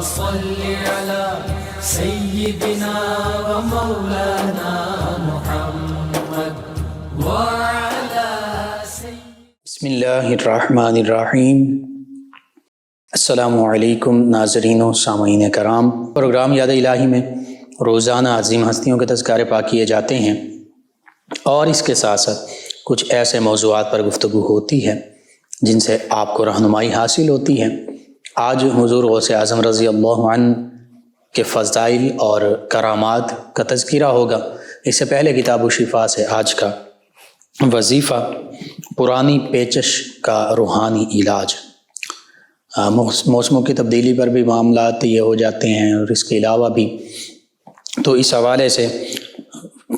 صل على سيدنا ومولانا محمد وعلى بسم اللہ الرحمن الرحیم۔ السلام علیکم ناظرین و سامعین کرام۔ پروگرام یاد الہی میں روزانہ عظیم ہستیوں کے تذکارے پاک کیے جاتے ہیں اور اس کے ساتھ ساتھ کچھ ایسے موضوعات پر گفتگو ہوتی ہے جن سے آپ کو رہنمائی حاصل ہوتی ہے۔ آج حضور غوث اعظم رضی اللہ عنہ کے فضائل اور کرامات کا تذکرہ ہوگا۔ اس سے پہلے کتاب الشفا سے آج کا وظیفہ پرانی پیچش کا روحانی علاج۔ موسموں کی تبدیلی پر بھی معاملات یہ ہو جاتے ہیں اور اس کے علاوہ بھی، تو اس حوالے سے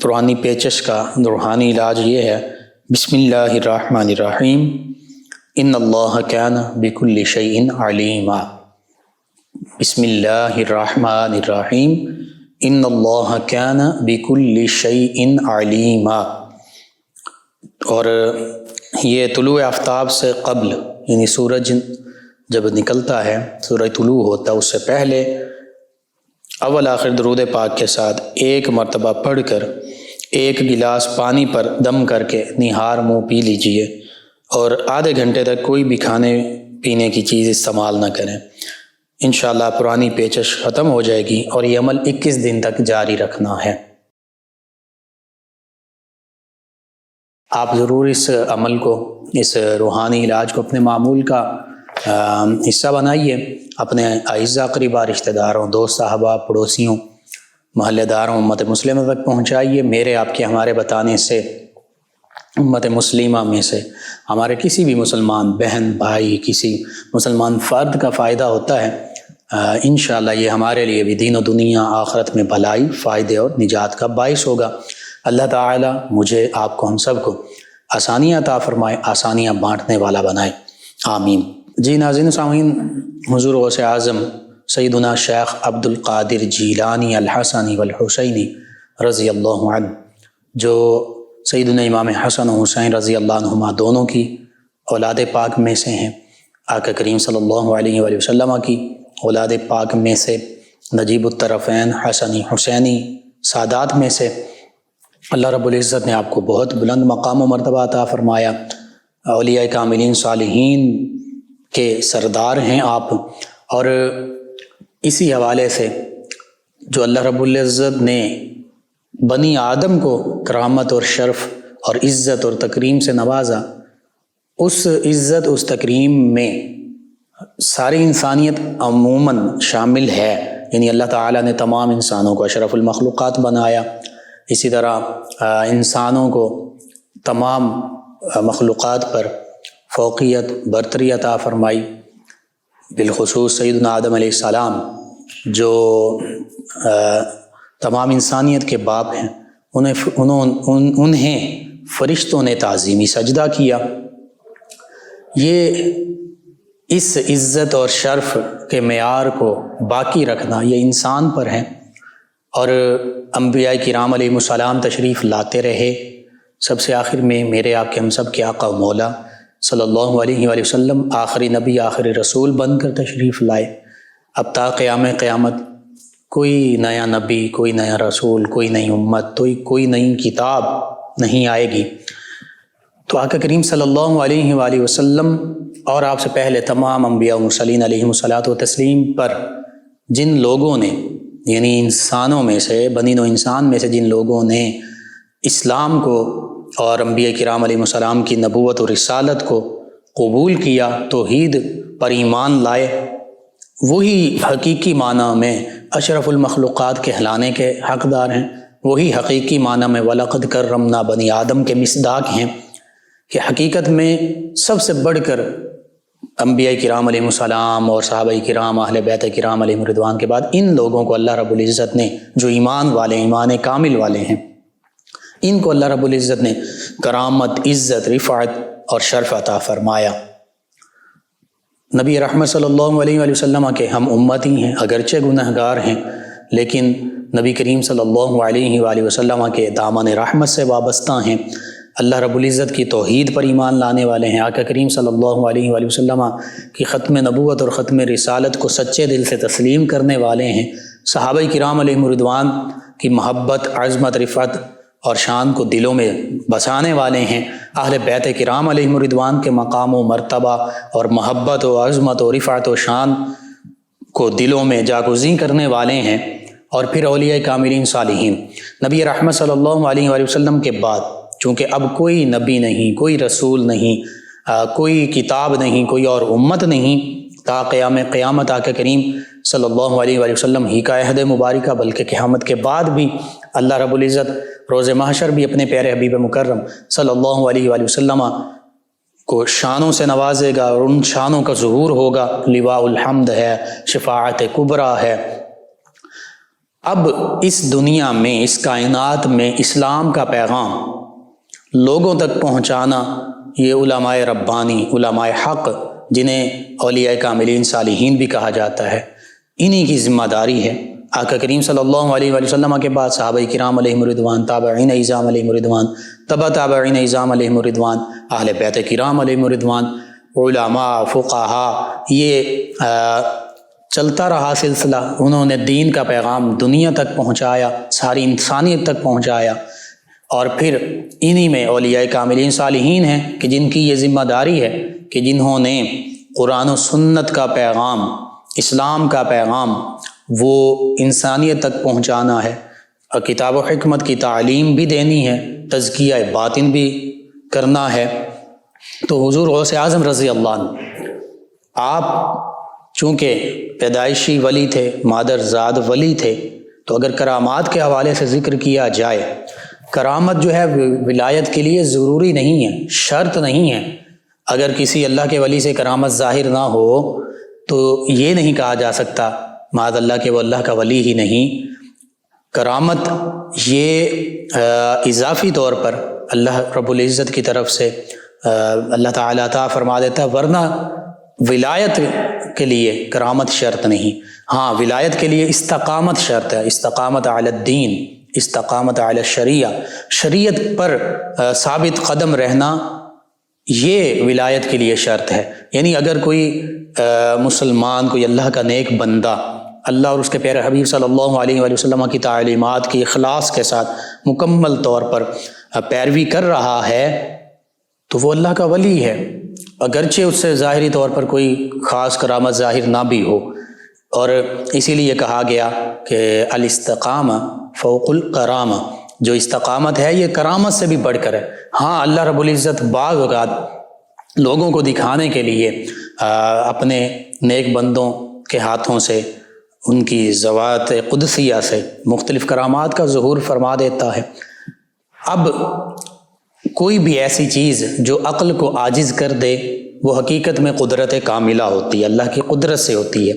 پرانی پیچش کا روحانی علاج یہ ہے: بسم اللہ الرحمن الرحیم، ان اللہ کان بکل شیء علیما۔ بسم اللہ الرحمن الرحیم، ان اللہ کان بکل شیء علیما۔ اور یہ طلوع آفتاب سے قبل، یعنی سورج جب نکلتا ہے، سورج طلوع ہوتا ہے، اس سے پہلے اول آخر درود پاک کے ساتھ ایک مرتبہ پڑھ کر ایک گلاس پانی پر دم کر کے نہار منہ پی لیجئے اور آدھے گھنٹے تک کوئی بھی کھانے پینے کی چیز استعمال نہ کریں۔ انشاءاللہ پرانی پیچش ختم ہو جائے گی اور یہ عمل 21 دن تک جاری رکھنا ہے۔ آپ ضرور اس عمل کو، اس روحانی علاج کو اپنے معمول کا حصہ بنائیے، اپنے اعزاء قریبا، رشتہ داروں، دوست صحابہ، پڑوسیوں، محلے داروں، امت مسلمہ تک پہنچائیے۔ میرے آپ کے ہمارے بتانے سے امت مسلمہ میں سے ہمارے کسی بھی مسلمان بہن بھائی، کسی مسلمان فرد کا فائدہ ہوتا ہے۔ انشاءاللہ یہ ہمارے لیے بھی دین و دنیا آخرت میں بھلائی، فائدے اور نجات کا باعث ہوگا۔ اللہ تعالی مجھے، آپ کو، ہم سب کو آسانیاں عطا فرمائے، آسانیاں بانٹنے والا بنائے، آمین۔ جی ناظرین و سامعین، حضور غوث اعظم سیدنا شیخ عبد القادر جیلانی الحسنی والحسینی رضی اللہ عنہ، جو سیدنا امام حسن و حسین رضی اللہ عنہما دونوں کی اولاد پاک میں سے ہیں، آقا کریم صلی اللہ علیہ وآلہ وسلم کی اولاد پاک میں سے، نجیب الطرفین حسنی حسینی سادات میں سے، اللہ رب العزت نے آپ کو بہت بلند مقام و مرتبہ عطا فرمایا، اولیاء کاملین صالحین کے سردار ہیں آپ۔ اور اسی حوالے سے جو اللہ رب العزت نے بنی آدم کو کرامت اور شرف اور عزت اور تکریم سے نوازا، اس عزت، اس تکریم میں ساری انسانیت عموماً شامل ہے، یعنی اللہ تعالیٰ نے تمام انسانوں کو اشرف المخلوقات بنایا، اسی طرح انسانوں کو تمام مخلوقات پر فوقیت، برتری عطا فرمائی، بالخصوص سیدنا آدم علیہ السلام جو تمام انسانیت کے باپ ہیں، انہیں فرشتوں نے تعظیمی سجدہ کیا۔ یہ اس عزت اور شرف کے معیار کو باقی رکھنا یہ انسان پر ہے، اور انبیاء کرام علیہ السلام تشریف لاتے رہے۔ سب سے آخر میں میرے آپ کے، ہم سب کے آقا و مولا صلی اللہ علیہ وآلہ وسلم آخری نبی، آخری رسول بن کر تشریف لائے۔ اب تا قیامت کوئی نیا نبی، کوئی نیا رسول، کوئی نئی امت، کوئی نئی کتاب نہیں آئے گی۔ تو آقا کریم صلی اللہ علیہ وآلہ وسلم اور آپ سے پہلے تمام انبیاء و مرسلین علیہم الصلاۃ والتسلیم پر جن لوگوں نے، یعنی انسانوں میں سے، بنی نوع انسان میں سے جن لوگوں نے اسلام کو اور انبیاء کرام علیہ السلام کی نبوت و رسالت کو قبول کیا، توحید پر ایمان لائے، وہی حقیقی معنی میں اشرف المخلوقات کہلانے کے حقدار ہیں، وہی حقیقی معنی میں وَلَقَدْ كَرَّمْنَا بنی آدم کے مصداق ہیں، کہ حقیقت میں سب سے بڑھ کر انبیاء کرام علیہ السلام اور صحابہ کرام، اہل بیت کرام علیہ رضوان کے بعد ان لوگوں کو اللہ رب العزت نے، جو ایمان والے، ایمان کامل والے ہیں، ان کو اللہ رب العزت نے کرامت، عزت، رفعت اور شرف عطا فرمایا۔ نبی رحمت صلی اللہ علیہ وآلہ وسلم کے ہم امتی ہیں، اگرچہ گنہگار ہیں، لیکن نبی کریم صلی اللہ علیہ وآلہ وسلم کے دامن رحمت سے وابستہ ہیں۔ اللہ رب العزت کی توحید پر ایمان لانے والے ہیں، آقا کریم صلی اللہ علیہ وآلہ وسلم کی ختم نبوت اور ختم رسالت کو سچے دل سے تسلیم کرنے والے ہیں، صحابہ کرام علیہم رضوان کی محبت، عظمت، رفعت اور شان کو دلوں میں بسانے والے ہیں، اہل بیت کرام علیہم رضوان کے مقام و مرتبہ اور محبت و عظمت و رفعت و شان کو دلوں میں جاگزین کرنے والے ہیں، اور پھر اولیاء کاملین صالحین۔ نبی رحمت صلی اللہ علیہ وآلہ وسلم کے بعد چونکہ اب کوئی نبی نہیں، کوئی رسول نہیں، کوئی کتاب نہیں، کوئی اور امت نہیں، تا قیام قیامت آقا کریم صلی اللہ علیہ وآلہ وسلم ہی کا عہد مبارکہ، بلکہ قیامت کے بعد بھی اللہ رب العزت روز محشر بھی اپنے پیارے حبیب مکرم صلی اللہ علیہ وآلہ وسلم کو شانوں سے نوازے گا، اور ان شانوں کا ظہور ہوگا، لواء الحمد ہے، شفاعت کبریٰ ہے۔ اب اس دنیا میں، اس کائنات میں اسلام کا پیغام لوگوں تک پہنچانا، یہ علماء ربانی، علماء حق، جنہیں اولیاء کاملین صالحین بھی کہا جاتا ہے، انہی کی ذمہ داری ہے۔ آقا کریم صلی اللہ علیہ وآلہ وسلم کے بعد صحابہ کرام علیہم رضوان، تابعین اعظام علیہم رضوان، تبع تابعین اعظام علیہم رضوان، اہل بیت کرام علیہم رضوان، علماء، فقہا، یہ چلتا رہا سلسلہ۔ انہوں نے دین کا پیغام دنیا تک پہنچایا، ساری انسانیت تک پہنچایا، اور پھر انہی میں اولیاء کاملین صالحین ہیں کہ جن کی یہ ذمہ داری ہے کہ جنہوں نے قرآن و سنت کا پیغام، اسلام کا پیغام وہ انسانیت تک پہنچانا ہے، اور کتاب و حکمت کی تعلیم بھی دینی ہے، تزکیہ باطن بھی کرنا ہے۔ تو حضور غوث اعظم رضی اللہ عنہ، آپ چونکہ پیدائشی ولی تھے، مادر زاد ولی تھے، تو اگر کرامات کے حوالے سے ذکر کیا جائے، کرامت جو ہے ولایت کے لیے ضروری نہیں ہے، شرط نہیں ہے۔ اگر کسی اللہ کے ولی سے کرامت ظاہر نہ ہو تو یہ نہیں کہا جا سکتا معاذ اللہ کہ وہ اللہ کا ولی ہی نہیں۔ کرامت یہ اضافی طور پر اللہ رب العزت کی طرف سے اللہ تعالیٰ عطا فرما دیتا ہے، ورنہ ولایت کے لیے کرامت شرط نہیں۔ ہاں، ولایت کے لیے استقامت شرط ہے، استقامت علی الدین، استقامت علی الشریعہ، شریعت پر ثابت قدم رہنا یہ ولایت کے لیے شرط ہے۔ یعنی اگر کوئی مسلمان، کوئی اللہ کا نیک بندہ اللہ اور اس کے پیارے حبیب صلی اللہ علیہ وآلہ وسلم کی تعلیمات کی اخلاص کے ساتھ مکمل طور پر پیروی کر رہا ہے تو وہ اللہ کا ولی ہے، اگرچہ اس سے ظاہری طور پر کوئی خاص کرامت ظاہر نہ بھی ہو۔ اور اسی لیے کہا گیا کہ الاستقامہ فوق الکرامہ، جو استقامت ہے یہ کرامت سے بھی بڑھ کر ہے۔ ہاں، اللہ رب العزت بعض اوقات لوگوں کو دکھانے کے لیے اپنے نیک بندوں کے ہاتھوں سے، ان کی ذوات قدسیہ سے مختلف کرامات کا ظہور فرما دیتا ہے۔ اب کوئی بھی ایسی چیز جو عقل کو عاجز کر دے وہ حقیقت میں قدرت کاملہ ہوتی ہے، اللہ کی قدرت سے ہوتی ہے۔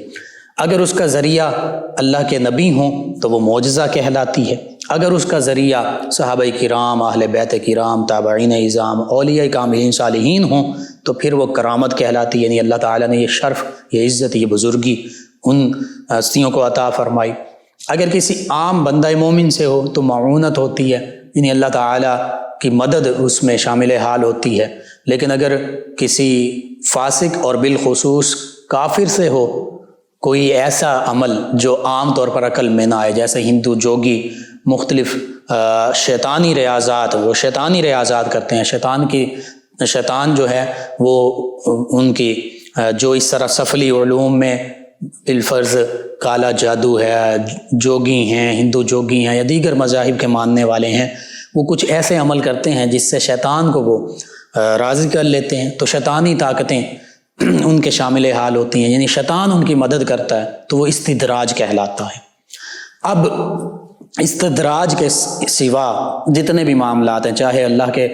اگر اس کا ذریعہ اللہ کے نبی ہوں تو وہ معجزہ کہلاتی ہے، اگر اس کا ذریعہ صحابہ کرام، اہل بیت کرام، تابعین اعظام، اولیاء کاملین صالحین ہوں تو پھر وہ کرامت کہلاتی ہے۔ یعنی اللہ تعالیٰ نے یہ شرف، یہ عزت، یہ بزرگی ان ہستیوں کو عطا فرمائی۔ اگر کسی عام بندہ مومن سے ہو تو معونت ہوتی ہے، یعنی اللہ تعالیٰ کی مدد اس میں شامل حال ہوتی ہے۔ لیکن اگر کسی فاسق اور بالخصوص کافر سے ہو کوئی ایسا عمل جو عام طور پر عقل میں نہ آئے، جیسے ہندو جوگی مختلف شیطانی ریاضات، وہ شیطانی ریاضات کرتے ہیں، شیطان جو ہے وہ ان کی جو اس طرح سفلی علوم میں بالفرض کالا جادو ہے، جوگی ہیں، ہندو جوگی ہیں یا دیگر مذاہب کے ماننے والے ہیں، وہ کچھ ایسے عمل کرتے ہیں جس سے شیطان کو وہ راضی کر لیتے ہیں، تو شیطانی طاقتیں ان کے شامل حال ہوتی ہیں، یعنی شیطان ان کی مدد کرتا ہے تو وہ استدراج کہلاتا ہے۔ اب استدراج کے سوا جتنے بھی معاملات ہیں، چاہے اللہ کے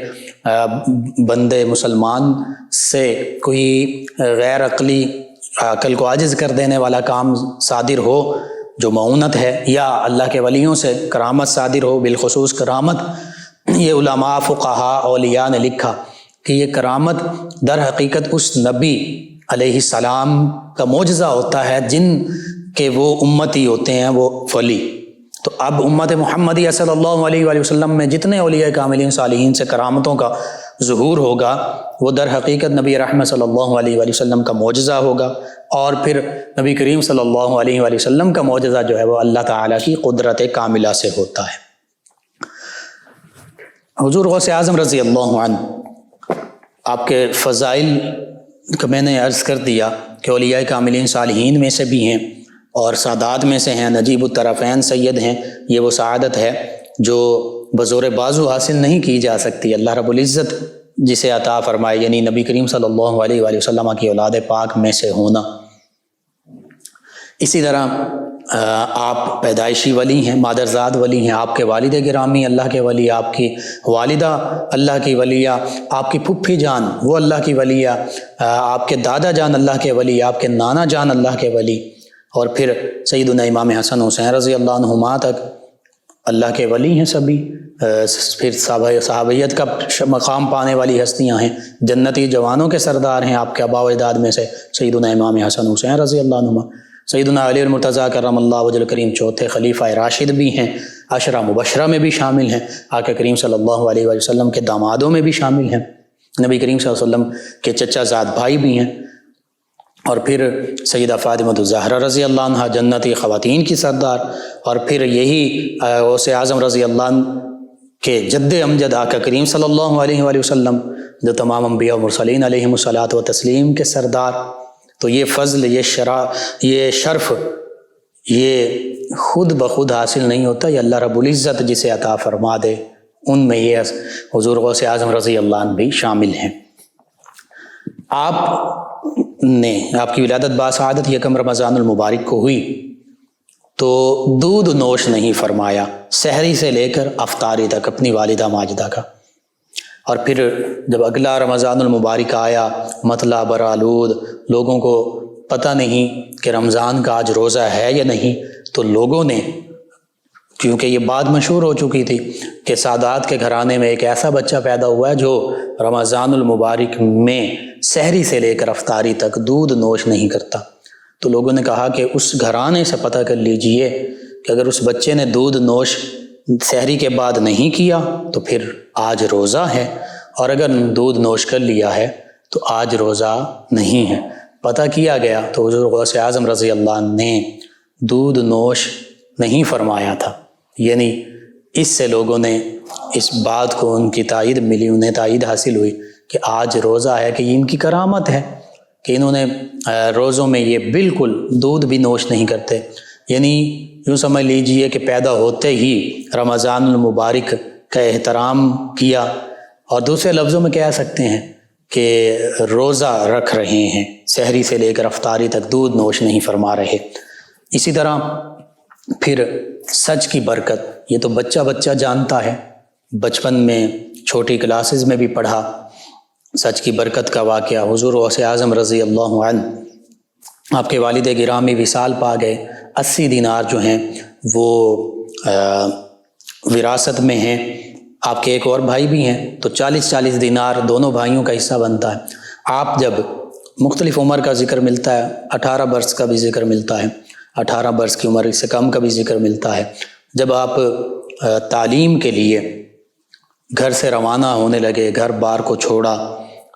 بندے مسلمان سے کوئی غیر عقلی، عقل کو عاجز کر دینے والا کام صادر ہو جو معونت ہے، یا اللہ کے ولیوں سے کرامت صادر ہو، بالخصوص کرامت، یہ علماء، فقہاء، اولیاء نے لکھا کہ یہ کرامت در حقیقت اس نبی علیہ السلام کا معجزہ ہوتا ہے جن کے وہ امتی ہوتے ہیں، وہ ولی۔ تو اب امت محمدیہ صلی اللہ علیہ وآلہ وسلم میں جتنے اولیاء کاملین صالحین سے کرامتوں کا ظہور ہوگا وہ در حقیقت نبی رحمت صلی اللہ علیہ وآلہ وسلم کا معجزہ ہوگا، اور پھر نبی کریم صلی اللہ علیہ وآلہ وسلم کا معجزہ جو ہے وہ اللہ تعالیٰ کی قدرت کاملہ سے ہوتا ہے۔ حضور غوث اعظم رضی اللہ عنہ، آپ کے فضائل کا میں نے عرض کر دیا کہ اولیاء کاملین صالحین میں سے بھی ہیں اور سادات میں سے ہیں، نجیب الطرفین سید ہیں۔ یہ وہ سعادت ہے جو بزور بازو حاصل نہیں کی جا سکتی، اللہ رب العزت جسے عطا فرمائے، یعنی نبی کریم صلی اللہ علیہ وآلہ وسلم کی اولاد پاک میں سے ہونا۔ اسی طرح آپ پیدائشی ولی ہیں، مادرزاد ولی ہیں، آپ کے والد گرامی اللہ کے ولی، آپ کی والدہ اللہ کی ولیہ، آپ کی پھپھی جان وہ اللہ کی ولیہ، آپ کے دادا جان اللہ کے ولی، آپ کے نانا جان اللہ کے ولی، اور پھر سیدنا امام حسن حسین رضی اللہ عنہما تک اللہ کے ولی ہیں سبھی۔ پھر صحابیت کا مقام پانے والی ہستیاں ہیں، جنتی جوانوں کے سردار ہیں آپ کے آباء و اجداد میں سے سیدنا امام حسن حسین رضی اللہ عنہما، سیدنا علی المرتضیٰ کرم اللہ وجہ الکریم چوتھے خلیفہ راشد بھی ہیں، عشرہ مبشرہ میں بھی شامل ہیں، آقا کریم صلی اللہ علیہ وآلہ وسلم کے دامادوں میں بھی شامل ہیں، نبی کریم صلی اللہ علیہ وسلم کے چچا زاد بھائی بھی ہیں، اور پھر سیدہ فاطمہ الزہرا رضی اللہ عنہ جنتی خواتین کی سردار، اور پھر یہی غوث اعظم رضی اللہ عنہ کے جد امجد آقا کریم صلی اللہ علیہ وآلہ وسلم جو تمام انبیاء و مرسلین علیہم الصلاۃ و تسلیم کے سردار۔ تو یہ فضل، یہ شرف یہ خود بخود حاصل نہیں ہوتا، یہ اللہ رب العزت جسے عطا فرما دے، ان میں یہ حضور غوث اعظم رضی اللہ عنہ بھی شامل ہیں۔ آپ کی ولادت باسعادت یکم رمضان المبارک کو ہوئی تو دودھ نوش نہیں فرمایا، سحری سے لے کر افطاری تک اپنی والدہ ماجدہ کا، اور پھر جب اگلا رمضان المبارک آیا مطلع برآلود، لوگوں کو پتہ نہیں کہ رمضان کا آج روزہ ہے یا نہیں، تو لوگوں نے، کیونکہ یہ بات مشہور ہو چکی تھی کہ سادات کے گھرانے میں ایک ایسا بچہ پیدا ہوا ہے جو رمضان المبارک میں سحری سے لے کر افطاری تک دودھ نوش نہیں کرتا، تو لوگوں نے کہا کہ اس گھرانے سے پتہ کر لیجئے کہ اگر اس بچے نے دودھ نوش سحری کے بعد نہیں کیا تو پھر آج روزہ ہے، اور اگر دودھ نوش کر لیا ہے تو آج روزہ نہیں ہے۔ پتہ کیا گیا تو حضور غوث اعظم رضی اللہ عنہ نے دودھ نوش نہیں فرمایا تھا، یعنی اس سے لوگوں نے اس بات کو ان کی تائید ملی، انہیں تائید حاصل ہوئی کہ آج روزہ ہے، کہ یہ ان کی کرامت ہے کہ انہوں نے روزوں میں یہ بالکل دودھ بھی نوش نہیں کرتے، یعنی یوں سمجھ لیجئے کہ پیدا ہوتے ہی رمضان المبارک کا احترام کیا، اور دوسرے لفظوں میں کہہ سکتے ہیں کہ روزہ رکھ رہے ہیں، سحری سے لے کر افطاری تک دودھ نوش نہیں فرما رہے۔ اسی طرح پھر سچ کی برکت، یہ تو بچہ بچہ جانتا ہے، بچپن میں چھوٹی کلاسز میں بھی پڑھا سچ کی برکت کا واقعہ۔ حضور غوث اعظم رضی اللہ عنہ آپ کے والد گرامی وصال پا گئے، 80 دینار جو ہیں وہ وراثت میں ہیں، آپ کے ایک اور بھائی بھی ہیں، تو 40 دینار دونوں بھائیوں کا حصہ بنتا ہے۔ آپ جب مختلف عمر کا ذکر ملتا ہے، 18 برس کا بھی ذکر ملتا ہے، 18 برس کی عمر سے کم کا بھی ذکر ملتا ہے، جب آپ تعلیم کے لیے گھر سے روانہ ہونے لگے، گھر بار کو چھوڑا،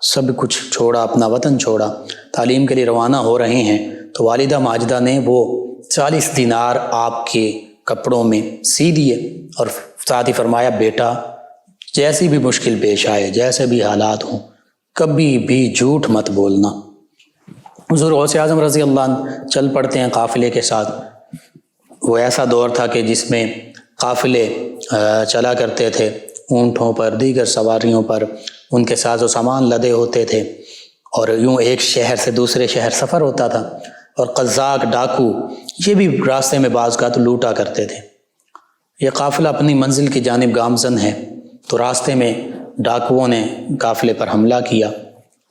سب کچھ چھوڑا، اپنا وطن چھوڑا، تعلیم کے لیے روانہ ہو رہے ہیں، تو والدہ ماجدہ نے وہ 40 دینار آپ کے کپڑوں میں سی دیے، اور ساتھ ہی فرمایا بیٹا جیسی بھی مشکل پیش آئے، جیسے بھی حالات ہوں، کبھی بھی جھوٹ مت بولنا۔ حضور غوث اعظم رضی اللہ عنہ چل پڑتے ہیں قافلے کے ساتھ۔ وہ ایسا دور تھا کہ جس میں قافلے چلا کرتے تھے، اونٹوں پر، دیگر سواریوں پر، ان کے ساز و سامان لدے ہوتے تھے، اور یوں ایک شہر سے دوسرے شہر سفر ہوتا تھا، اور قزاق ڈاکو یہ بھی راستے میں بعض کا تو لوٹا کرتے تھے۔ یہ قافلہ اپنی منزل کی جانب گامزن ہے، تو راستے میں ڈاکوؤں نے قافلے پر حملہ کیا،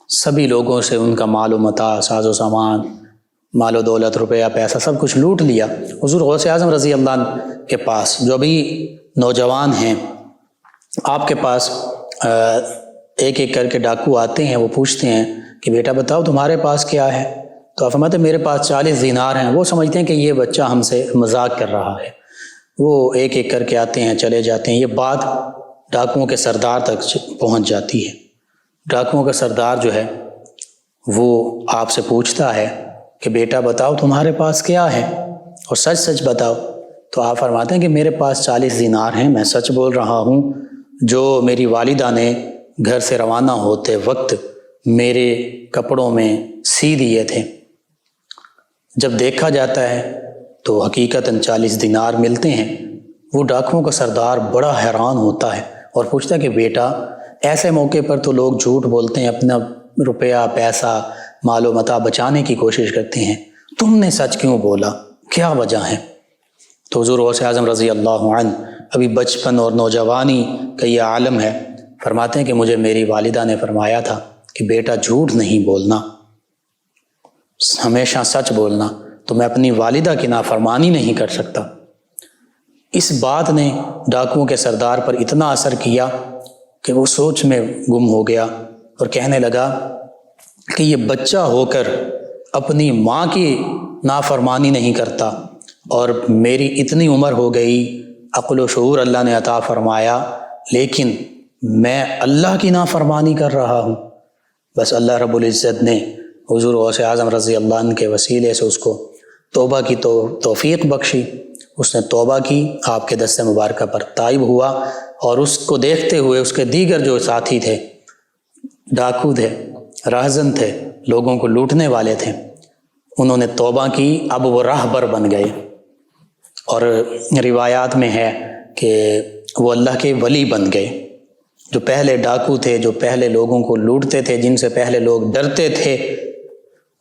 سبھی لوگوں سے ان کا مال و متاع، ساز و سامان، مال و دولت، روپیہ پیسہ سب کچھ لوٹ لیا۔ حضور غوث اعظم رضی اللہ عنہ کے پاس جو ابھی نوجوان ہیں، آپ کے پاس ایک ایک کر کے ڈاکو آتے ہیں، وہ پوچھتے ہیں کہ بیٹا بتاؤ تمہارے پاس کیا ہے؟ تو آپ فرماتے ہیں میرے پاس 40 دینار ہیں۔ وہ سمجھتے ہیں کہ یہ بچہ ہم سے مذاق کر رہا ہے، وہ ایک ایک کر کے آتے ہیں چلے جاتے ہیں۔ یہ بات ڈاکوؤں کے سردار تک پہنچ جاتی ہے۔ ڈاکوؤں کا سردار جو ہے وہ آپ سے پوچھتا ہے کہ بیٹا بتاؤ تمہارے پاس کیا ہے اور سچ سچ بتاؤ۔ تو آپ فرماتے ہیں کہ میرے پاس 40 دینار ہیں، میں سچ بول رہا ہوں، جو میری والدہ نے گھر سے روانہ ہوتے وقت میرے کپڑوں میں سی دیے تھے۔ جب دیکھا جاتا ہے تو حقیقتاً 40 دینار ملتے ہیں۔ وہ ڈاکوؤں کا سردار بڑا حیران ہوتا ہے اور پوچھتا ہے کہ بیٹا ایسے موقع پر تو لوگ جھوٹ بولتے ہیں، اپنا روپیہ پیسہ مال و متاع بچانے کی کوشش کرتے ہیں، تم نے سچ کیوں بولا، کیا وجہ ہے؟ تو حضور غوث اعظم رضی اللہ عنہ ابھی بچپن اور نوجوانی کا یہ عالم ہے، فرماتے ہیں کہ مجھے میری والدہ نے فرمایا تھا کہ بیٹا جھوٹ نہیں بولنا، ہمیشہ سچ بولنا، تو میں اپنی والدہ کی نافرمانی نہیں کر سکتا۔ اس بات نے ڈاکوؤں کے سردار پر اتنا اثر کیا کہ وہ سوچ میں گم ہو گیا اور کہنے لگا کہ یہ بچہ ہو کر اپنی ماں کی نافرمانی نہیں کرتا، اور میری اتنی عمر ہو گئی، عقل و شعور اللہ نے عطا فرمایا، لیکن میں اللہ کی نافرمانی کر رہا ہوں۔ بس اللہ رب العزت نے حضور غوث اعظم رضی اللہ عنہ کے وسیلے سے اس کو توبہ کی توفیق بخشی۔ اس نے توبہ کی، آپ کے دست مبارکہ پر تائب ہوا، اور اس کو دیکھتے ہوئے اس کے دیگر جو ساتھی تھے، ڈاکو تھے، راہزن تھے، لوگوں کو لوٹنے والے تھے، انہوں نے توبہ کی، اب وہ راہبر بن گئے۔ اور روایات میں ہے کہ وہ اللہ کے ولی بن گئے۔ جو پہلے ڈاکو تھے، جو پہلے لوگوں کو لوٹتے تھے، جن سے پہلے لوگ ڈرتے تھے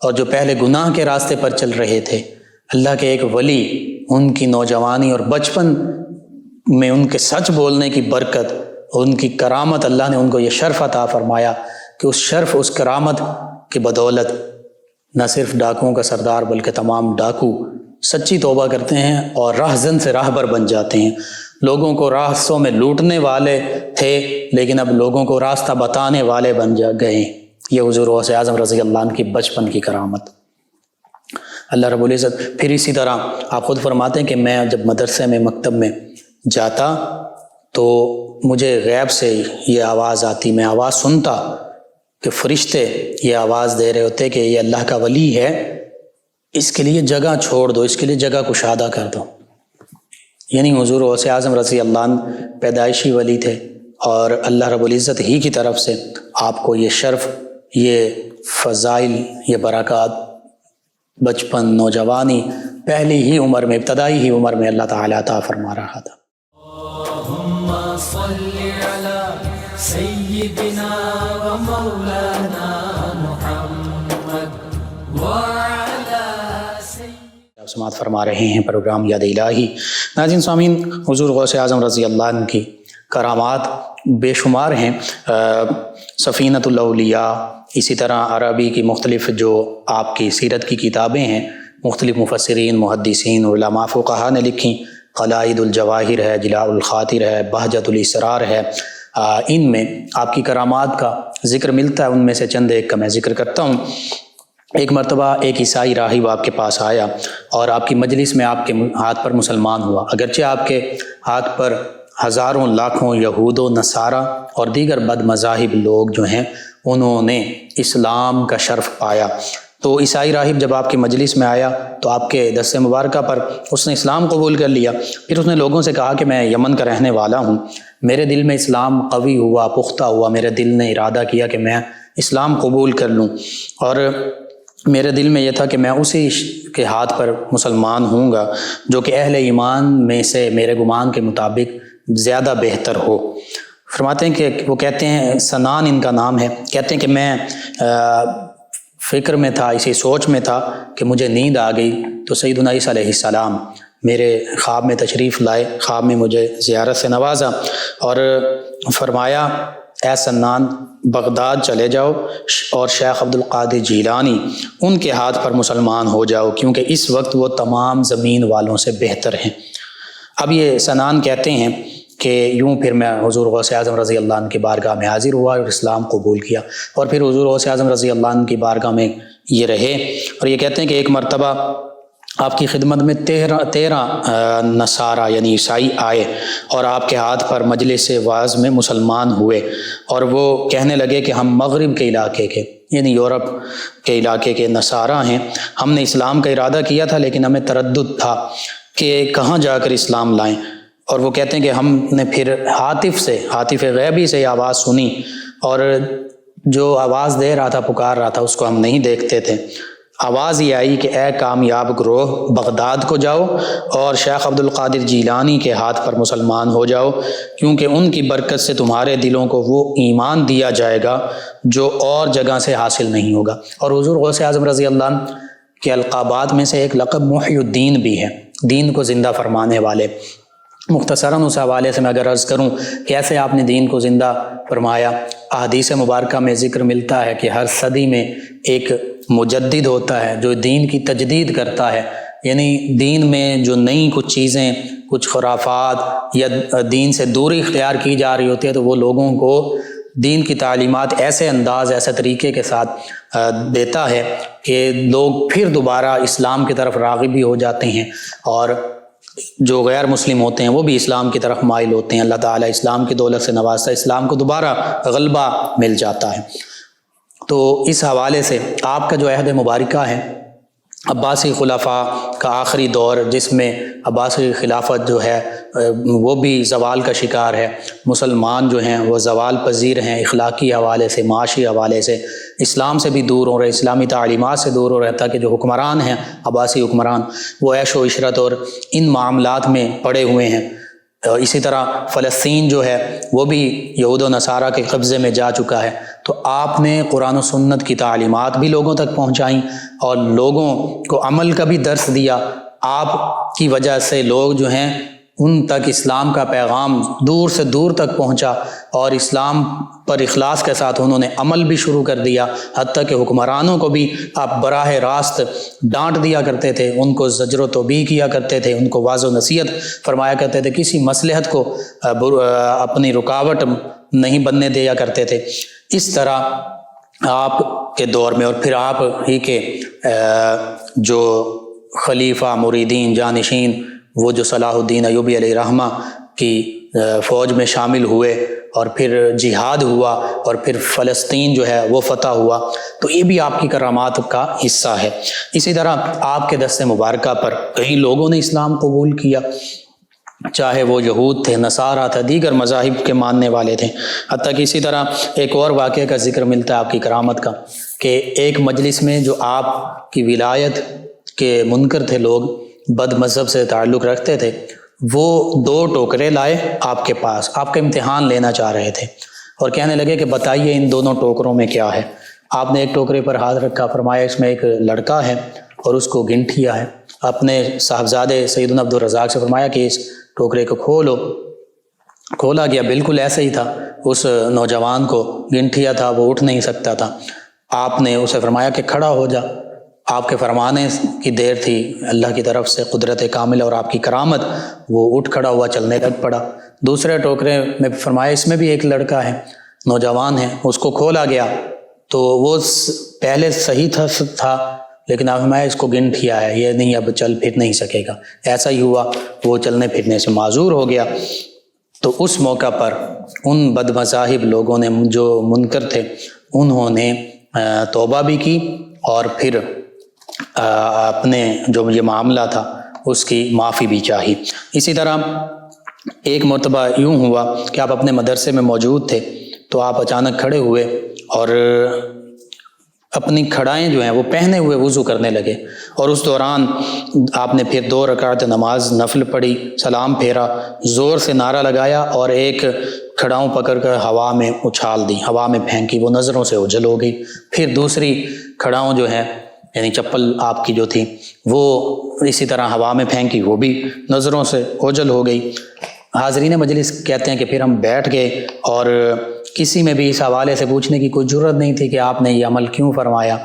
اور جو پہلے گناہ کے راستے پر چل رہے تھے، اللہ کے ایک ولی، ان کی نوجوانی اور بچپن میں ان کے سچ بولنے کی برکت، ان کی کرامت، اللہ نے ان کو یہ شرف عطا فرمایا کہ اس شرف، اس کرامت کی بدولت نہ صرف ڈاکوؤں کا سردار بلکہ تمام ڈاکو سچی توبہ کرتے ہیں اور راہزن سے راہبر بن جاتے ہیں۔ لوگوں کو راستوں میں لوٹنے والے تھے، لیکن اب لوگوں کو راستہ بتانے والے بن گئے۔ یہ حضور غوث اعظم رضی اللہ عنہ کی بچپن کی کرامت۔ اللہ رب العزت پھر اسی طرح آپ خود فرماتے ہیں کہ میں جب مدرسے میں، مکتب میں جاتا تو مجھے غیب سے یہ آواز آتی، میں آواز سنتا کہ فرشتے یہ آواز دے رہے ہوتے کہ یہ اللہ کا ولی ہے، اس کے لیے جگہ چھوڑ دو، اس کے لیے جگہ کشادہ کر دو۔ یعنی حضور غوث اعظم رضی اللہ عنہ پیدائشی ولی تھے، اور اللہ رب العزت ہی کی طرف سے آپ کو یہ شرف، یہ فضائل، یہ برکات بچپن، نوجوانی، پہلی ہی عمر میں، ابتدائی ہی عمر میں اللہ تعالیٰ عطا فرما رہا تھا۔ اللہم صلی علی سیدنا و مولانا محمد وعلی سیدنا۔ آپ سماعت فرما رہے ہیں پروگرام یاد الہی۔ ناظرین سامعین، حضور غوث اعظم رضی اللہ عنہ کی کرامات بے شمار ہیں۔ سفینۃ الاولیاء، اسی طرح عربی کی مختلف جو آپ کی سیرت کی کتابیں ہیں، مختلف مفسرین، محدثین، علماء، فقہاء نے لکھی، قلائد الجواہر ہے، جلاء الخاطر ہے، بہجت الاسرار ہے، ان میں آپ کی کرامات کا ذکر ملتا ہے۔ ان میں سے چند ایک کا میں ذکر کرتا ہوں۔ ایک مرتبہ ایک عیسائی راہب آپ کے پاس آیا اور آپ کی مجلس میں آپ کے ہاتھ پر مسلمان ہوا، اگرچہ آپ کے ہاتھ پر ہزاروں لاکھوں یہود و نصارہ اور دیگر بد مذاہب لوگ جو ہیں انہوں نے اسلام کا شرف پایا۔ تو عیسائی راہب جب آپ کی مجلس میں آیا تو آپ کے دست مبارکہ پر اس نے اسلام قبول کر لیا۔ پھر اس نے لوگوں سے کہا کہ میں یمن کا رہنے والا ہوں، میرے دل میں اسلام قوی ہوا، پختہ ہوا، میرے دل نے ارادہ کیا کہ میں اسلام قبول کر لوں، اور میرے دل میں یہ تھا کہ میں اسی کے ہاتھ پر مسلمان ہوں گا جو کہ اہل ایمان میں سے میرے گمان کے مطابق زیادہ بہتر ہو۔ فرماتے ہیں کہ وہ کہتے ہیں، سنان ان کا نام ہے، کہتے ہیں کہ میں فکر میں تھا، اسی سوچ میں تھا کہ مجھے نیند آ گئی تو سیدنا عیسیٰ علیہ السلام میرے خواب میں تشریف لائے، خواب میں مجھے زیارت سے نوازا اور فرمایا، اے سنان، بغداد چلے جاؤ اور شیخ عبد القادر جیلانی ان کے ہاتھ پر مسلمان ہو جاؤ، کیونکہ اس وقت وہ تمام زمین والوں سے بہتر ہیں۔ اب یہ سنان کہتے ہیں کہ یوں پھر میں حضور غوث اعظم رضی اللہ عنہ کی بارگاہ میں حاضر ہوا اور اسلام قبول کیا، اور پھر حضور غوث اعظم رضی اللہ عنہ کی بارگاہ میں یہ رہے۔ اور یہ کہتے ہیں کہ ایک مرتبہ آپ کی خدمت میں 13 نصارہ یعنی عیسائی آئے اور آپ کے ہاتھ پر مجلس وعظ میں مسلمان ہوئے، اور وہ کہنے لگے کہ ہم مغرب کے علاقے کے یعنی یورپ کے علاقے کے نصارہ ہیں، ہم نے اسلام کا ارادہ کیا تھا لیکن ہمیں تردد تھا کہ کہاں جا کر اسلام لائیں۔ اور وہ کہتے ہیں کہ ہم نے پھر ہاتف غیبی سے یہ آواز سنی، اور جو آواز دے رہا تھا، پکار رہا تھا، اس کو ہم نہیں دیکھتے تھے۔ آواز یہ آئی کہ اے کامیاب گروہ، بغداد کو جاؤ اور شیخ عبد القادر جیلانی کے ہاتھ پر مسلمان ہو جاؤ، کیونکہ ان کی برکت سے تمہارے دلوں کو وہ ایمان دیا جائے گا جو اور جگہ سے حاصل نہیں ہوگا۔ اور حضور غوث اعظم رضی اللہ عنہ کے القابات میں سے ایک لقب محی الدین بھی ہے، دین کو زندہ فرمانے والے۔ مختصراً اس حوالے سے میں اگر عرض کروں کیسے آپ نے دین کو زندہ فرمایا، احادیث مبارکہ میں ذکر ملتا ہے کہ ہر صدی میں ایک مجدد ہوتا ہے جو دین کی تجدید کرتا ہے، یعنی دین میں جو نئی کچھ چیزیں، کچھ خرافات یا دین سے دوری اختیار کی جا رہی ہوتی ہے تو وہ لوگوں کو دین کی تعلیمات ایسے انداز، ایسے طریقے کے ساتھ دیتا ہے کہ لوگ پھر دوبارہ اسلام کی طرف راغب بھی ہو جاتے ہیں، اور جو غیر مسلم ہوتے ہیں وہ بھی اسلام کی طرف مائل ہوتے ہیں۔ اللہ تعالیٰ اسلام کی دولت سے نوازتا ہے، اسلام کو دوبارہ غلبہ مل جاتا ہے۔ تو اس حوالے سے آپ کا جو عہد مبارکہ ہے، عباسی خلفاء کا آخری دور، جس میں عباسی خلافت جو ہے وہ بھی زوال کا شکار ہے، مسلمان جو ہیں وہ زوال پذیر ہیں، اخلاقی حوالے سے، معاشی حوالے سے اسلام سے بھی دور ہو رہے، اسلامی تعلیمات سے دور ہو رہے، تاکہ جو حکمران ہیں عباسی حکمران وہ عیش و عشرت اور ان معاملات میں پڑے ہوئے ہیں۔ اسی طرح فلسطین جو ہے وہ بھی یہود و نصارہ کے قبضے میں جا چکا ہے، تو آپ نے قرآن و سنت کی تعلیمات بھی لوگوں تک پہنچائیں اور لوگوں کو عمل کا بھی درس دیا۔ آپ کی وجہ سے لوگ جو ہیں ان تک اسلام کا پیغام دور سے دور تک پہنچا، اور اسلام پر اخلاص کے ساتھ انہوں نے عمل بھی شروع کر دیا، حتیٰ کہ حکمرانوں کو بھی آپ براہ راست ڈانٹ دیا کرتے تھے، ان کو زجر و توبیح کیا کرتے تھے، ان کو واضح و نصیحت فرمایا کرتے تھے، کسی مصلحت کو اپنی رکاوٹ نہیں بننے دیا کرتے تھے۔ اس طرح آپ کے دور میں، اور پھر آپ ہی کے جو خلیفہ، مریدین، جانشین، وہ جو صلاح الدین ایوبی علیہ رحمہ کی فوج میں شامل ہوئے، اور پھر جہاد ہوا، اور پھر فلسطین جو ہے وہ فتح ہوا، تو یہ بھی آپ کی کرامات کا حصہ ہے۔ اسی طرح آپ کے دست مبارکہ پر کئی لوگوں نے اسلام قبول کیا، چاہے وہ یہود تھے، نصارہ تھے، دیگر مذاہب کے ماننے والے تھے۔ حتیٰ کہ اسی طرح ایک اور واقعے کا ذکر ملتا ہے آپ کی کرامت کا، کہ ایک مجلس میں جو آپ کی ولایت کے منکر تھے، لوگ بد مذہب سے تعلق رکھتے تھے، وہ 2 ٹوکرے لائے آپ کے پاس، آپ کا امتحان لینا چاہ رہے تھے، اور کہنے لگے کہ بتائیے ان دونوں ٹوکروں میں کیا ہے۔ آپ نے ایک ٹوکرے پر ہاتھ رکھا، فرمایا اس میں ایک لڑکا ہے اور اس کو گنٹھیا ہے۔ اپنے صاحبزادے سیدنا عبد الرزاق سے فرمایا کہ اس ٹوکرے کو کھولو۔ کھولا گیا، بالکل ایسا ہی تھا، اس نوجوان کو گنٹھیا تھا، وہ اٹھ نہیں سکتا تھا۔ آپ نے اسے فرمایا کہ کھڑا ہو جا۔ آپ کے فرمانے کی دیر تھی اللہ کی طرف سے، قدرت کامل اور آپ کی کرامت، وہ اٹھ کھڑا ہوا، چلنے لگ پڑا۔ دوسرے ٹوکرے میں فرمایا اس میں بھی ایک لڑکا ہے، نوجوان ہے، اس کو کھولا گیا تو وہ پہلے صحیح تھا لیکن آپ فرمایا اس کو گنٹھیا ہے، یہ نہیں اب چل پھر نہیں سکے گا۔ ایسا ہی ہوا، وہ چلنے پھرنے سے معذور ہو گیا۔ تو اس موقع پر ان بد مذاہب لوگوں نے جو منکر تھے انہوں نے توبہ بھی کی، اور پھر اپنے جو یہ معاملہ تھا اس کی معافی بھی چاہی۔ اسی طرح ایک مرتبہ یوں ہوا کہ آپ اپنے مدرسے میں موجود تھے، تو آپ اچانک کھڑے ہوئے اور اپنی کھڑائیں جو ہیں وہ پہنے ہوئے وضو کرنے لگے، اور اس دوران آپ نے پھر 2 رکعت نماز نفل پڑھی، سلام پھیرا، زور سے نعرہ لگایا اور ایک کھڑاؤں پکڑ کر ہوا میں اچھال دی، ہوا میں پھینکی، وہ نظروں سے اوجھل ہو گئی۔ پھر دوسری کھڑاؤں جو ہے یعنی چپل آپ کی جو تھی وہ اسی طرح ہوا میں پھینکی، وہ بھی نظروں سے اوجھل ہو گئی۔ حاضرین مجلس کہتے ہیں کہ پھر ہم بیٹھ گئے، اور کسی میں بھی اس حوالے سے پوچھنے کی کوئی جرت نہیں تھی کہ آپ نے یہ عمل کیوں فرمایا۔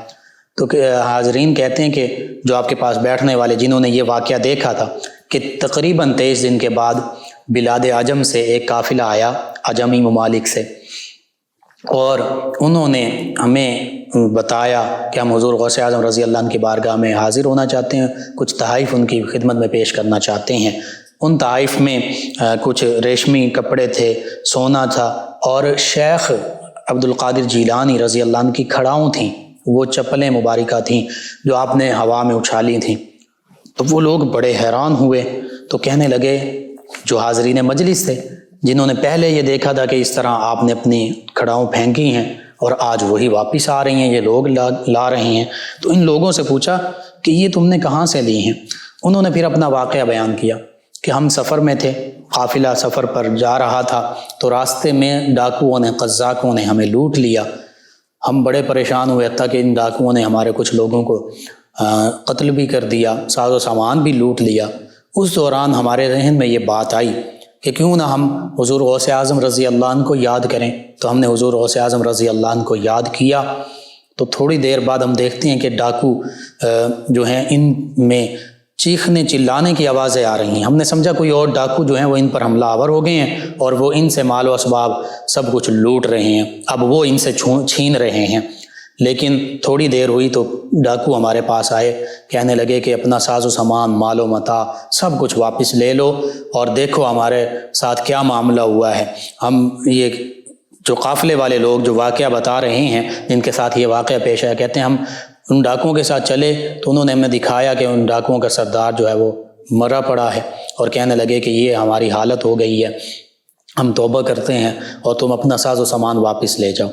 تو حاضرین کہتے ہیں کہ جو آپ کے پاس بیٹھنے والے جنہوں نے یہ واقعہ دیکھا تھا، کہ تقریباً 23 دن کے بعد بلاد عجم سے ایک قافلہ آیا، عجمی ممالک سے، اور انہوں نے ہمیں بتایا کہ ہم حضور غوث اعظم رضی اللہ عنہ کی بارگاہ میں حاضر ہونا چاہتے ہیں، کچھ تحائف ان کی خدمت میں پیش کرنا چاہتے ہیں۔ ان تحائف میں کچھ ریشمی کپڑے تھے، سونا تھا، اور شیخ عبد القادر جیلانی رضی اللہ عنہ کی کھڑاؤں تھیں، وہ چپلیں مبارکہ تھیں جو آپ نے ہوا میں اچھالی تھیں۔ تو وہ لوگ بڑے حیران ہوئے، تو کہنے لگے، جو حاضرین مجلس تھے جنہوں نے پہلے یہ دیکھا تھا کہ اس طرح آپ نے اپنی کھڑاؤں پھینکی ہیں اور آج وہی واپس آ رہی ہیں، یہ لوگ لا رہے ہیں، تو ان لوگوں سے پوچھا کہ یہ تم نے کہاں سے لی ہیں؟ انہوں نے پھر اپنا واقعہ بیان کیا کہ ہم سفر میں تھے، قافلہ سفر پر جا رہا تھا، تو راستے میں ڈاکوؤں نے، قزاقوں نے ہمیں لوٹ لیا، ہم بڑے پریشان ہوئے، حتیٰ کہ ان ڈاکوؤں نے ہمارے کچھ لوگوں کو قتل بھی کر دیا، ساز و سامان بھی لوٹ لیا۔ اس دوران ہمارے ذہن میں یہ بات آئی کہ کیوں نہ ہم حضور غوث اعظم رضی اللہ عنہ کو یاد کریں، تو ہم نے حضور غوث اعظم رضی اللہ عنہ کو یاد کیا۔ تو تھوڑی دیر بعد ہم دیکھتے ہیں کہ ڈاکو جو ہیں ان میں چیخنے چلانے کی آوازیں آ رہی ہیں۔ ہم نے سمجھا کوئی اور ڈاکو جو ہیں وہ ان پر حملہ آور ہو گئے ہیں اور وہ ان سے مال و اسباب سب کچھ لوٹ رہے ہیں، اب وہ ان سے چھین رہے ہیں۔ لیکن تھوڑی دیر ہوئی تو ڈاکو ہمارے پاس آئے، کہنے لگے کہ اپنا ساز و سامان، مال و متاع سب کچھ واپس لے لو، اور دیکھو ہمارے ساتھ کیا معاملہ ہوا ہے۔ ہم یہ جو قافلے والے لوگ جو واقعہ بتا رہے ہیں، جن کے ساتھ یہ واقعہ پیش آیا، کہتے ہیں ہم ان ڈاکوؤں کے ساتھ چلے تو انہوں نے ہمیں دکھایا کہ ان ڈاکوؤں کا سردار جو ہے وہ مرا پڑا ہے، اور کہنے لگے کہ یہ ہماری حالت ہو گئی ہے، ہم توبہ کرتے ہیں اور تم اپنا ساز و سامان واپس لے جاؤ۔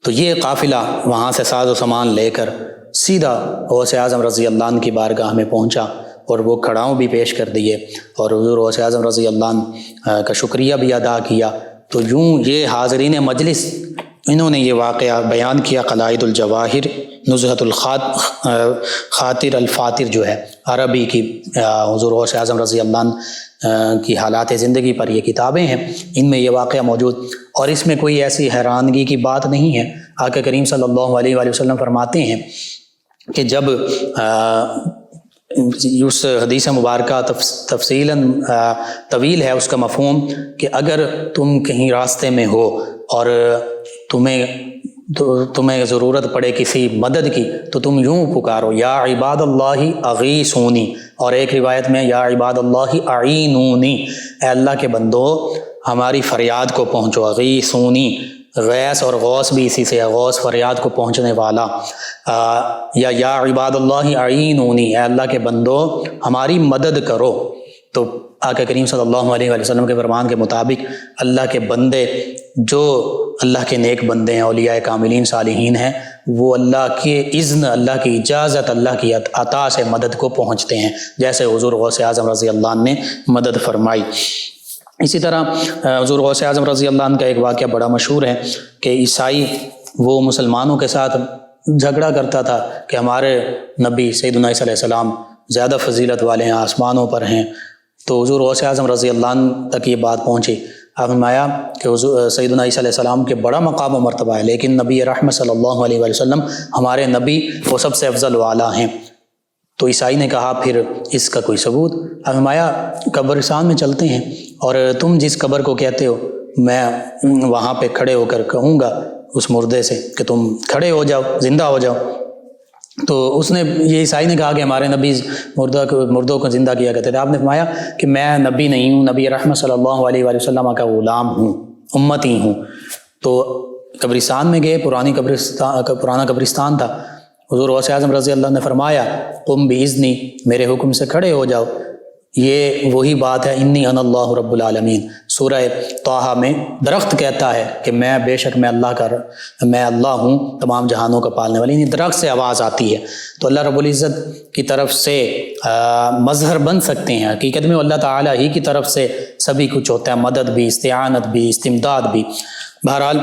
تو یہ قافلہ وہاں سے ساز و سامان لے کر سیدھا غوث اعظم رضی اللہ عنہ کی بارگاہ میں پہنچا، اور وہ کھڑاؤں بھی پیش کر دیے، اور حضور غوث اعظم رضی اللہ عنہ کا شکریہ بھی ادا کیا۔ تو یوں یہ حاضرین مجلس انہوں نے یہ واقعہ بیان کیا۔ قلائد الجواہر، نزہۃ الخاطر الفاتر جو ہے عربی کی حضور غوث اعظم رضی اللہ عنہ کی حالات زندگی پر یہ کتابیں ہیں، ان میں یہ واقعہ موجود، اور اس میں کوئی ایسی حیرانگی کی بات نہیں ہے۔ آقا کریم صلی اللہ علیہ وآلہ وسلم فرماتے ہیں کہ جب اس حدیث مبارکہ تفصیلاً طویل ہے اس کا مفہوم، کہ اگر تم کہیں راستے میں ہو اور تمہیں ضرورت پڑے کسی مدد کی، تو تم یوں پکارو، یا عباد اللہ اغیثونی، اور ایک روایت میں یا عباد اللہ اعینونی، اے اللہ کے بندو ہماری فریاد کو پہنچو۔ اغیثونی، غیث اور غوث بھی اسی سے ہے، غوث فریاد کو پہنچنے والا، یا عباد اللہ اعینونی، اے اللہ کے بندو ہماری مدد کرو۔ تو آقا کریم صلی اللہ علیہ وآلہ وسلم کے فرمان کے مطابق اللہ کے بندے جو اللہ کے نیک بندے ہیں، اولیاء کاملین صالحین ہیں، وہ اللہ کے اذن، اللہ کی اجازت، اللہ کی عطا سے مدد کو پہنچتے ہیں، جیسے حضور غوث اعظم رضی اللہ عنہ نے مدد فرمائی۔ اسی طرح حضور غوث اعظم رضی اللہ عنہ کا ایک واقعہ بڑا مشہور ہے کہ عیسائی وہ مسلمانوں کے ساتھ جھگڑا کرتا تھا کہ ہمارے نبی سیدنا عیسیٰ علیہ السلام زیادہ فضیلت والے ہیں، آسمانوں پر ہیں۔ تو حضور غوث اعظم رضی اللہ عنہ تک یہ بات پہنچی، آپ فرمایا کہ حضور سیدنا عیسیٰ علیہ السلام کے بڑا مقام و مرتبہ ہے، لیکن نبی رحمت صلی اللہ علیہ وآلہ وسلم ہمارے نبی وہ سب سے افضل والا ہیں۔ تو عیسائی نے کہا پھر اس کا کوئی ثبوت؟ آپ فرمایا قبرستان میں چلتے ہیں اور تم جس قبر کو کہتے ہو میں وہاں پہ کھڑے ہو کر کہوں گا اس مردے سے کہ تم کھڑے ہو جاؤ، زندہ ہو جاؤ۔ تو اس نے، یہ عیسائی نے کہا کہ ہمارے نبی مردوں کو زندہ کیا کرتے تھے۔ آپ نے فرمایا کہ میں نبی نہیں ہوں، نبی رحمت صلی اللہ علیہ وآلہ وسلم کا غلام ہوں، امتی ہوں۔ تو قبرستان میں گئے، پرانا قبرستان تھا۔ حضور غوث اعظم رضی اللہ عنہ نے فرمایا قم باذنی، میرے حکم سے کھڑے ہو جاؤ۔ یہ وہی بات ہے انی انا اللہ رب العالمین، سورہ طٰہٰ میں درخت کہتا ہے کہ میں بے شک میں اللہ ہوں تمام جہانوں کا پالنے والی، یعنی درخت سے آواز آتی ہے۔ تو اللہ رب العزت کی طرف سے مظہر بن سکتے ہیں، حقیقت میں اللہ تعالیٰ ہی کی طرف سے سبھی کچھ ہوتا ہے، مدد بھی، استعانت بھی، استمداد بھی۔ بہرحال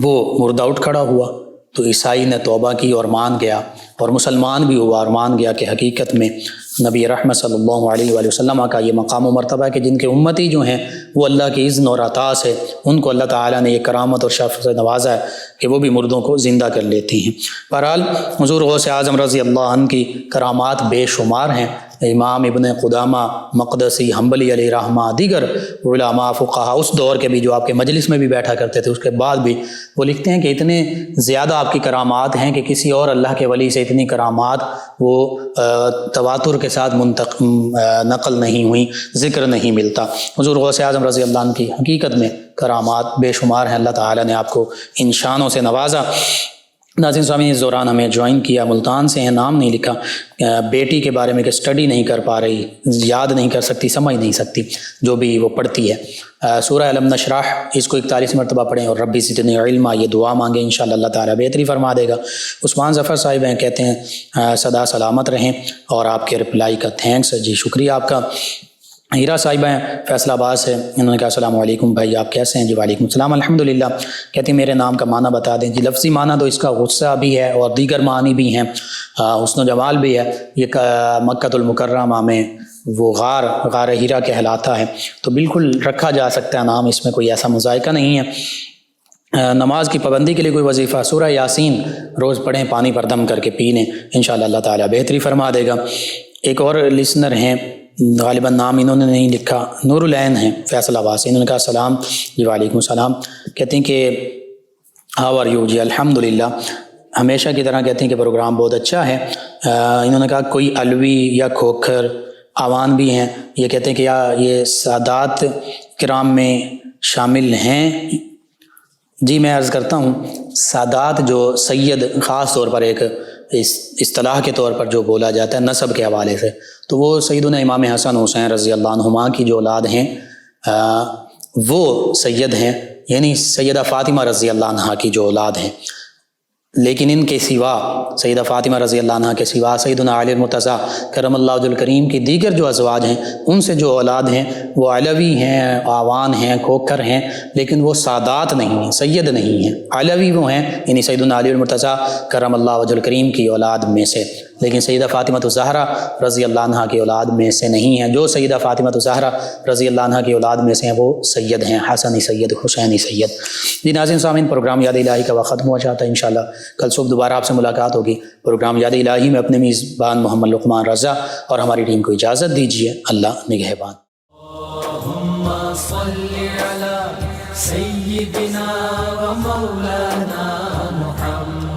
وہ مردہ اٹھ کھڑا ہوا تو عیسائی نے توبہ کی اور مان گیا اور مسلمان بھی ہوا اور مان گیا کہ حقیقت میں نبی رحمت صلی اللہ علیہ وآلہ وسلم کا یہ مقام و مرتبہ ہے کہ جن کے امتی جو ہیں وہ اللہ کی اذن اور عطا سے ان کو اللہ تعالیٰ نے یہ کرامت اور شرف سے نوازا ہے کہ وہ بھی مردوں کو زندہ کر لیتی ہیں۔ بہرحال حضور غوث اعظم رضی اللہ عنہ کی کرامات بے شمار ہیں۔ امام ابن قدامہ مقدسی حنبلی علیہ رحمہ دیگر علماء فقہا اس دور کے بھی جو آپ کے مجلس میں بھی بیٹھا کرتے تھے اس کے بعد بھی وہ لکھتے ہیں کہ اتنے زیادہ آپ کی کرامات ہیں کہ کسی اور اللہ کے ولی سے اتنی کرامات وہ تواتر کے ساتھ نقل نہیں ہوئی، ذکر نہیں ملتا۔ حضور غوث اعظم رضی اللہ عنہ کی حقیقت میں کرامات بے شمار ہیں، اللہ تعالیٰ نے آپ کو ان شانوں سے نوازا۔ ناظرین سامعین، اس دوران ہمیں جوائن کیا، ملتان سے ہیں، نام نہیں لکھا، بیٹی کے بارے میں کہ اسٹڈی نہیں کر پا رہی، یاد نہیں کر سکتی، سمجھ نہیں سکتی جو بھی وہ پڑھتی ہے۔ سورہ علم نشرح اس کو 41 مرتبہ پڑھیں اور ربی زدنی علما یہ دعا مانگیں، انشاءاللہ اللہ تعالیٰ بہتری فرما دے گا۔ عثمان ظفر صاحب ہیں، کہتے ہیں صدا سلامت رہیں، اور آپ کے رپلائی کا تھینکس، جی شکریہ آپ کا۔ ہیرا صاحبہ ہیں فیصل آباد سے، انہوں نے کہا السلام علیکم بھائی، آپ کیسے ہیں؟ جی وعلیکم السلام الحمدللہ۔ کہتے ہیں میرے نام کا معنی بتا دیں۔ جی لفظی معنی تو اس کا غصہ بھی ہے اور دیگر معنی بھی ہیں، حسن و جمال بھی ہے۔ یہ مکۃ المکرمہ میں وہ غار ہیرا کہلاتا ہے، تو بالکل رکھا جا سکتا ہے نام، اس میں کوئی ایسا مذائقہ نہیں ہے۔ نماز کی پابندی کے لیے کوئی وظیفہ، سورہ یاسین روز پڑھیں، پانی پر دم کر کے پی لیں، انشاءاللہ اللہ تعالیٰ بہتری فرما دے گا۔ ایک اور لسنر ہیں، غالباً نام انہوں نے نہیں لکھا، نور العین ہیں فیصل آباد سے، انہوں نے کہا السلام، جی وعلیکم السلام۔ کہتے ہیں کہ ہاؤ آر یو؟ جی الحمدللہ، ہمیشہ کی طرح کہتے ہیں کہ پروگرام بہت اچھا ہے۔ انہوں نے کہا کوئی علوی یا کھوکھر آوان بھی ہیں، یہ کہتے ہیں کہ یہ سادات کرام میں شامل ہیں؟ جی میں عرض کرتا ہوں، سادات جو سید خاص طور پر ایک اصطلاح کے طور پر جو بولا جاتا ہے نسب کے حوالے سے، تو وہ سیدنا امام حسن حسین رضی اللہ عنہما کی جو اولاد ہیں وہ سید ہیں، یعنی سیدہ فاطمہ رضی اللہ عنہ کی جو اولاد ہیں۔ لیکن ان کے سوا، سیدہ فاطمہ رضی اللہ عنہ کے سوا، سیدنا علی المرتضیٰ کرم اللہ وجہ الکریم کی دیگر جو ازواج ہیں ان سے جو اولاد ہیں وہ علوی ہیں، آوان ہیں، کھوکھر ہیں، لیکن وہ سادات نہیں ہیں، سید نہیں ہیں۔ علوی وہ ہیں، یعنی سیدنا علی المرتضیٰ کرم اللہ وجہ الکریم کی اولاد میں سے، لیکن سیدہ فاطمہ الزہرا رضی اللہ عنہ کی اولاد میں سے نہیں ہیں۔ جو سیدہ فاطمہ الزہرا رضی اللہ عنہ کی اولاد میں سے ہیں وہ سید ہیں، حسنی سید، حسینی سید۔ جی ناظرین سامعین، پروگرام یاد الہی کا وقت ختم ہوا چاہتا ہے، انشاءاللہ کل صبح دوبارہ آپ سے ملاقات ہوگی۔ پروگرام یاد الہی میں اپنے میزبان محمد لقمان رضا اور ہماری ٹیم کو اجازت دیجیے، اللہ نگہبان۔ اللہم صلی علی سیدنا و مولانا محمد۔